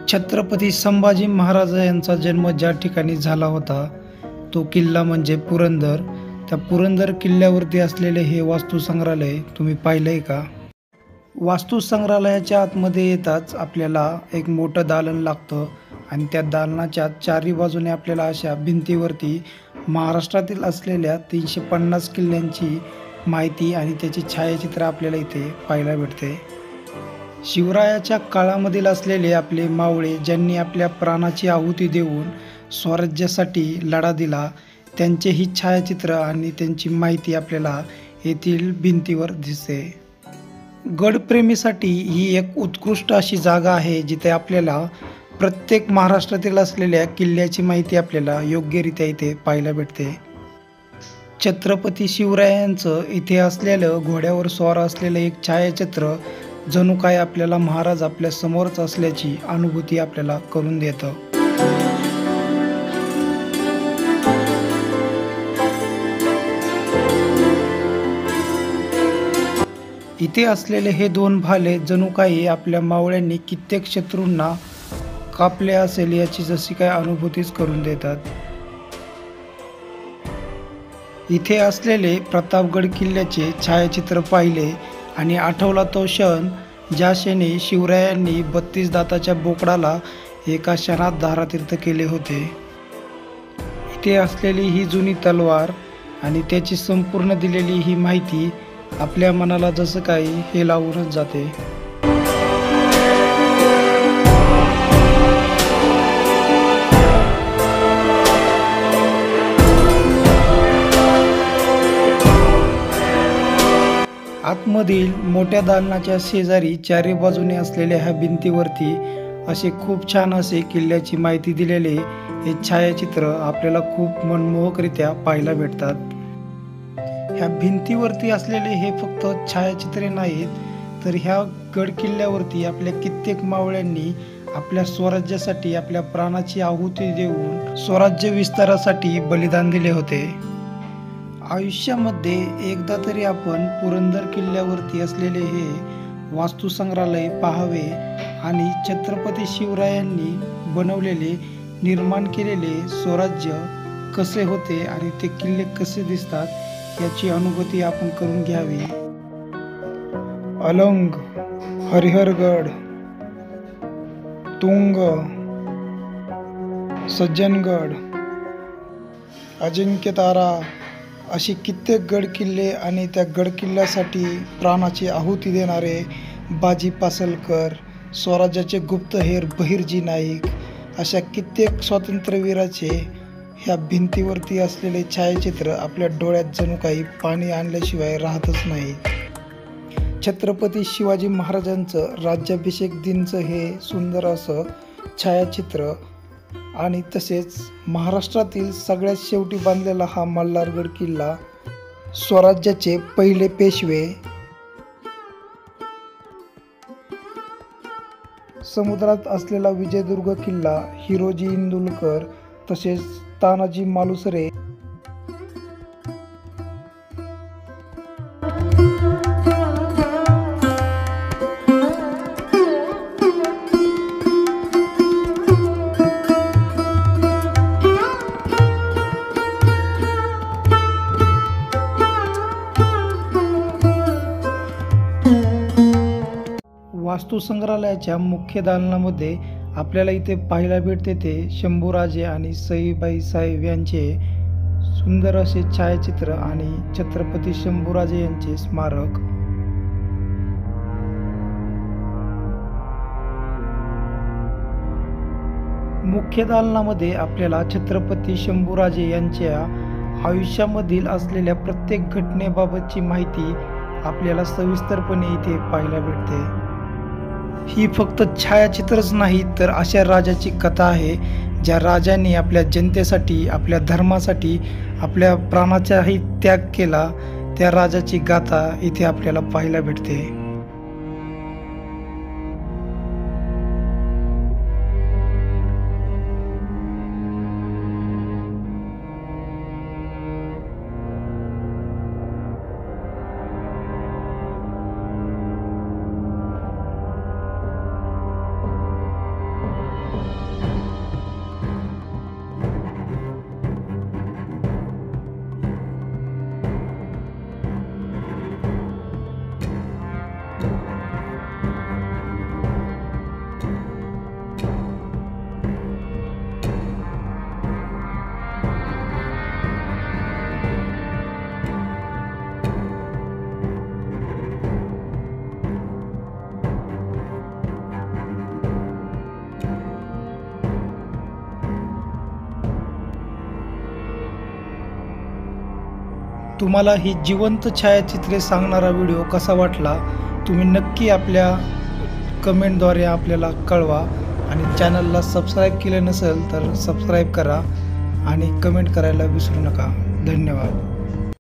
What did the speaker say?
छत्रपती संभाजी महाराज यांचा जन्म ज्या ठिकाणी झाला होता तो किल्ला म्हणजे पुरंदर. त्या पुरंदर किल्ल्यावरती असलेले हे वास्तू संग्रहालय तुम्ही पाहिलंय का? वास्तू संग्रहालयाच्या आतमध्ये येताच आपल्याला एक मोठं दालन लागतं आणि त्या दालनाच्या चारी बाजूने आपल्याला अशा भिंतीवरती महाराष्ट्रातील असलेल्या 350 किल्ल्यांची माहिती आणि त्याची छायाचित्र आपल्याला इथे पाहायला भेटते. शिवरायाच्या काळामधील असलेले आपले मावळे ज्यांनी आपल्या प्राणाची आहुती देऊन स्वराज्यासाठी लढा दिला त्यांचे ही छायाचित्र आणि त्यांची माहिती आपल्याला येथील भिंतीवर दिसते. गडप्रेमीसाठी ही एक उत्कृष्ट अशी जागा आहे जिथे आपल्याला प्रत्येक महाराष्ट्रातील असलेल्या किल्ल्याची माहिती आपल्याला योग्यरित्या इथे पाहायला भेटते. छत्रपती शिवरायांचं इथे असलेलं घोड्यावर स्वार असलेलं एक छायाचित्र जणू काय आपल्याला महाराज आपल्या समोरच असल्याची अनुभूती आपल्याला करून देतं. इथे असलेले हे दोन भाले जणू काही आपल्या मावळ्यांनी कित्येक शत्रूंना कापले असेल याची जशी काय अनुभूतीच करून देतात. इथे असलेले प्रतापगड किल्ल्याचे छायाचित्र पाहिले आणि आठवला तो क्षण ज्या क्षणी शिवरायांनी 32 दाताच्या बोकडाला एका क्षणात धारातीर्थ केले होते. इथे असलेली ही जुनी तलवार आणि त्याची संपूर्ण दिलेली ही माहिती आपल्या मनाला जसं काही हे लावूनच जाते. आतमधील मोठ्या दालनाच्या शेजारी चारी बाजूने असलेल्या ह्या भिंतीवरती असे खूप छान असे किल्ल्याची माहिती दिलेले हे छायाचित्र आपल्याला खूप मनमोहकरित्या पाहायला भेटतात. ह्या भिंतीवरती असलेले हे फक्त छायाचित्रे नाहीत तर ह्या गड किल्ल्यावरती आपल्या कित्येक मावळ्यांनी आपल्या स्वराज्यासाठी आपल्या प्राणाची आहुती देऊन स्वराज्य विस्तारासाठी बलिदान दिले होते. आयुष्यामध्ये एकदा तरी आपण पुरंदर किल्ल्यावरती असलेले हे वास्तू संग्रहालय पाहावे आणि छत्रपती शिवरायांनी बनवलेले निर्माण केलेले स्वराज्य कसे होते आणि ते किल्ले कसे दिसतात याची अनुभूती आपण करून घ्यावी. अलंग, हरिहरगड, तुंग, सज्जनगड, अजिंक्यतारा अशी कित्येक गड किल्ले आणि त्या गड किल्ल्यासाठी प्राणाची आहुती देणारे बाजी पासलकर, स्वराज्याचे गुप्तहेर बहिर्जी नाईक अशा कित्येक स्वातंत्र्यवीराचे ह्या भिंतीवरती असलेले छायाचित्र आपल्या डोळ्यात जणू काही पाणी आणल्याशिवाय राहतच नाही. छत्रपती शिवाजी महाराजांचं राज्याभिषेक दिनचं हे सुंदर असं छायाचित्र आणि तसेच महाराष्ट्रातील सगळ्यात शेवटी बांधलेला हा मल्हारगड किल्ला, स्वराज्याचे पहिले पेशवे, समुद्रात असलेला विजयदुर्ग किल्ला, हिरोजी इंदुलकर तसेच तानाजी मालुसरे वास्तू संग्रहालयाच्या मुख्य दालनामध्ये आपल्याला इथे पाहायला भेटते ते शंभूराजे आणि सईबाई साहेब यांचे सुंदर असे छायाचित्र आणि छत्रपती शंभूराजे यांचे स्मारक. मुख्य दालनामध्ये आपल्याला छत्रपती शंभूराजे यांच्या आयुष्यामधील असलेल्या प्रत्येक घटनेबाबतची माहिती आपल्याला सविस्तरपणे इथे पाहायला भेटते. ही फक्त छायाचित्रच नाही तर अशा राजाची कथा आहे ज्या राजांनी आपल्या जनतेसाठी आपल्या धर्मासाठी आपल्या प्राणाचाही त्याग केला. त्या राजाची गाथा इथे आपल्याला पाहायला भेटते. तुम्हाला ही जिवंत छायाचित्रे सांगणारा व्हिडिओ कसा वाटला तुम्ही नक्की आपल्या कमेंटद्वारे आपल्याला कळवा आणि चॅनलला सबस्क्राईब केले नसेल तर सबस्क्राईब करा आणि कमेंट करायला विसरू नका. धन्यवाद.